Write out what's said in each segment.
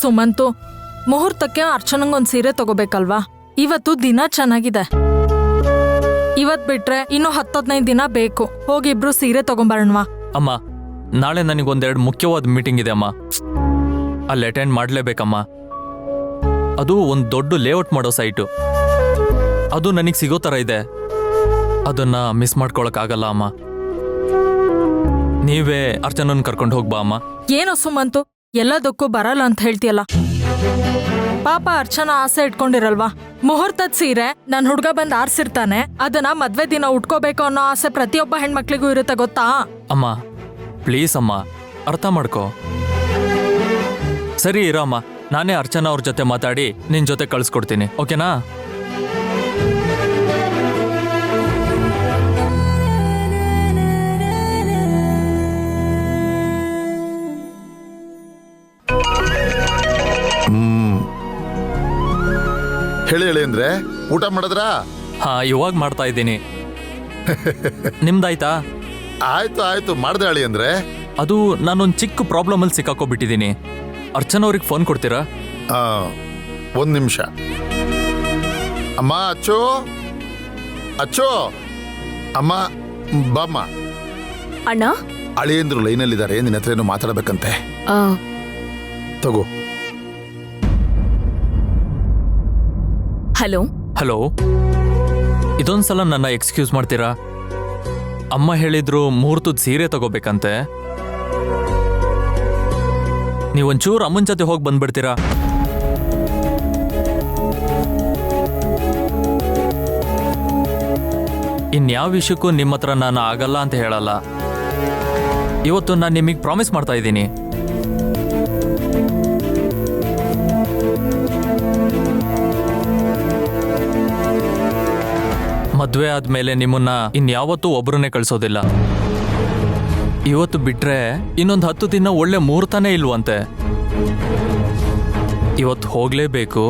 ಸುಮಂತು, ಮುಹೂರ್ತಕ್ಕೆ ಅರ್ಚನಂಗೊಂದ್ ಸೀರೆ ತಗೋಬೇಕಲ್ವಾ? ಇವತ್ತು ದಿನ ಚೆನ್ನಾಗಿದೆ. ಇವತ್ ಬಿಟ್ರೆ ಇನ್ನು 10-15 ದಿನ ಬೇಕು. ಹೋಗಿಬ್ರು ಸೀರೆ ತಗೊಂಬರಣವಾ? ಅಮ್ಮ, ನಾಳೆ ನನಗೊಂದೆರಡು ಮುಖ್ಯವಾದ ಮೀಟಿಂಗ್ ಇದೆ ಅಮ್ಮ, ಅಲ್ಲಿ ಅಟೆಂಡ್ ಮಾಡಲೇಬೇಕಮ್ಮ. ಅದು ಒಂದು ದೊಡ್ಡ ಲೇಔಟ್ ಮಾಡೋ ಸೈಟು, ಅದು ನನಗೆ ಸಿಗೋ ಥರ ಇದೆ. ಅದನ್ನ ಮಿಸ್ ಮಾಡ್ಕೊಳಕ್ಕಾಗಲ್ಲ ಅಮ್ಮ. ನೀವೇ ಅರ್ಚನನ್ ಕರ್ಕೊಂಡು ಹೋಗ್ಬಾ ಅಮ್ಮ. ಏನೋ ಸುಮಂತು, ಎಲ್ಲದಕ್ಕೂ ಬರಲ್ಲ ಅಂತ ಹೇಳ್ತೀಯಲ್ಲ. ಪಾಪ ಅರ್ಚನಾ ಆಸೆ ಇಟ್ಕೊಂಡಿರಲ್ವಾ? ಮುಹೂರ್ತದ ಸೀರೆ ನನ್ ಹುಡ್ಗ ಬಂದ್ ಆರ್ಸಿರ್ತಾನೆ, ಅದನ್ನ ಮದ್ವೆ ದಿನ ಉಟ್ಕೋಬೇಕು ಅನ್ನೋ ಆಸೆ ಪ್ರತಿಯೊಬ್ಬ ಹೆಣ್ಮಕ್ಳಿಗೂ ಇರುತ್ತೆ, ಗೊತ್ತಾ? ಅಮ್ಮ ಪ್ಲೀಸ್ ಅಮ್ಮ, ಅರ್ಥ ಮಾಡ್ಕೋ. ಸರಿ ಇರಮ್ಮ, ನಾನೇ ಅರ್ಚನಾ ಅವ್ರ ಜೊತೆ ಮಾತಾಡಿ ನಿನ್ ಜೊತೆ ಕಳಿಸ್ಕೊಡ್ತೀನಿ, ಓಕೆನಾ? ಹೇಳಿ ಅಂದ್ರೆ ಊಟ ಮಾಡಿದ್ರಾ? ಹಾ, ಇವಾಗ ಮಾಡ್ತಾ ಇದ್ದೀನಿ. ನಿಮ್ದಾಯ್ತಾ? ಆಯ್ತು ಮಾಡ್ದೆ ಅಳಿ ಅಂದ್ರೆ. ಅದು ನಾನೊಂದು ಚಿಕ್ಕ ಪ್ರಾಬ್ಲಮಲ್ಲಿ ಸಿಕ್ಕಾಕೋಬಿಟ್ಟಿದ್ದೀನಿ. ಅರ್ಚನಾ ಅವ್ರಿಗೆ ಫೋನ್ ಕೊಡ್ತೀರಾ? ಒಂದು ನಿಮಿಷ. ಅಮ್ಮ, ಅಚ್ಚೋ ಅಮ್ಮ, ಬಾಮ್ಮ. ಅಣ್ಣ, ಅಳಿಯಂದ್ರು ಲೈನಲ್ಲಿದ್ದಾರೆ, ನಿನ್ನ ಹತ್ರ ಏನೋ ಮಾತಾಡಬೇಕಂತೆ. ತಗೋ. ಹಲೋ, ಇದೊಂದ್ಸಲ ನನ್ನ ಎಕ್ಸ್ಕ್ಯೂಸ್ ಮಾಡ್ತೀರಾ? ಅಮ್ಮ ಹೇಳಿದ್ರು ಮುಹೂರ್ತದ ಸೀರೆ ತಗೋಬೇಕಂತೆ. ನೀವೊಂಚೂರು ಅಮ್ಮನ ಜೊತೆ ಹೋಗಿ ಬಂದ್ಬಿಡ್ತೀರಾ? ಇನ್ಯಾವ ವಿಷಯಕ್ಕೂ ನಿಮ್ಮ ಹತ್ರ ನಾನು ಆಗಲ್ಲ ಅಂತ ಹೇಳಲ್ಲ. ಇವತ್ತು ನಾನು ನಿಮಗೆ ಪ್ರಾಮಿಸ್ ಮಾಡ್ತಾ ಇದ್ದೀನಿ. ಮದ್ವೆ ಆದ್ಮೇಲೆ ನಿಮ್ಮನ್ನ ಇನ್ಯಾವತ್ತೂ ಒಬ್ರನ್ನೇ ಕಳ್ಸೋದಿಲ್ಲ. ಇವತ್ತು ಬಿಟ್ರೆ ಇನ್ನೊಂದು 10 ದಿನ ಒಳ್ಳೆ ಮುಹೂರ್ತನೇ ಇಲ್ವಂತೆ. ಇವತ್ತು ಹೋಗ್ಲೇಬೇಕು.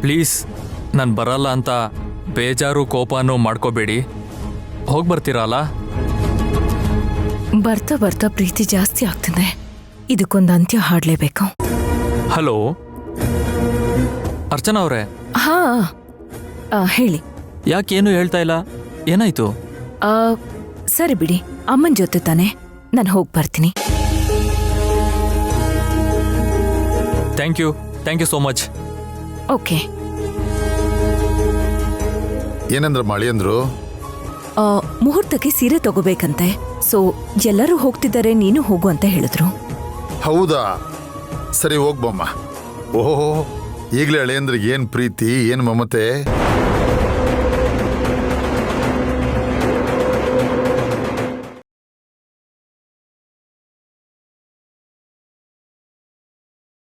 ಪ್ಲೀಸ್, ನಾನು ಬರಲ್ಲ ಅಂತ ಬೇಜಾರು ಕೋಪನೂ ಮಾಡ್ಕೋಬೇಡಿ. ಹೋಗ್ಬರ್ತೀರಲ್ಲ? ಬರ್ತಾ ಬರ್ತಾ ಪ್ರೀತಿ ಜಾಸ್ತಿ ಆಗ್ತದೆ. ಇದಕ್ಕೊಂದು ಅಂತ್ಯ ಹಾಡ್ಲೇಬೇಕು. ಹಲೋ ಅರ್ಚನಾ ಅವರೇ. ಹಾ, ಹೇಳಿ. ಯಾಕೇನು ಹೇಳ್ತಾ ಇಲ್ಲ? ಏನಾಯ್ತು? ಸರಿ ಬಿಡಿ, ಅಮ್ಮನ ಜೊತೆ ತಾನೆ, ನಾನು ಹೋಗಿ ಬರ್ತೀನಿ. Thank you so much. Okay. ಏನಂದ್ರಮ್ಮ ಅಳಿಯಂದ್ರು? ಮುಹೂರ್ತಕ್ಕೆ ಸೀರೆ ತಗೋಬೇಕಂತೆ. ಸೊ ಎಲ್ಲರೂ ಹೋಗ್ತಿದ್ದಾರೆ, ನೀನು ಹೋಗು ಅಂತ ಹೇಳಿದ್ರು. ಹೌದಾ? ಸರಿ ಹೋಗ್ಬಮ್ಮ. ಓಹೋ, ಈಗಲೇ ಅಳಿಯಂದ್ರಿಗೆ ಏನ್ ಪ್ರೀತಿ, ಏನ್ ಮಮತೆ.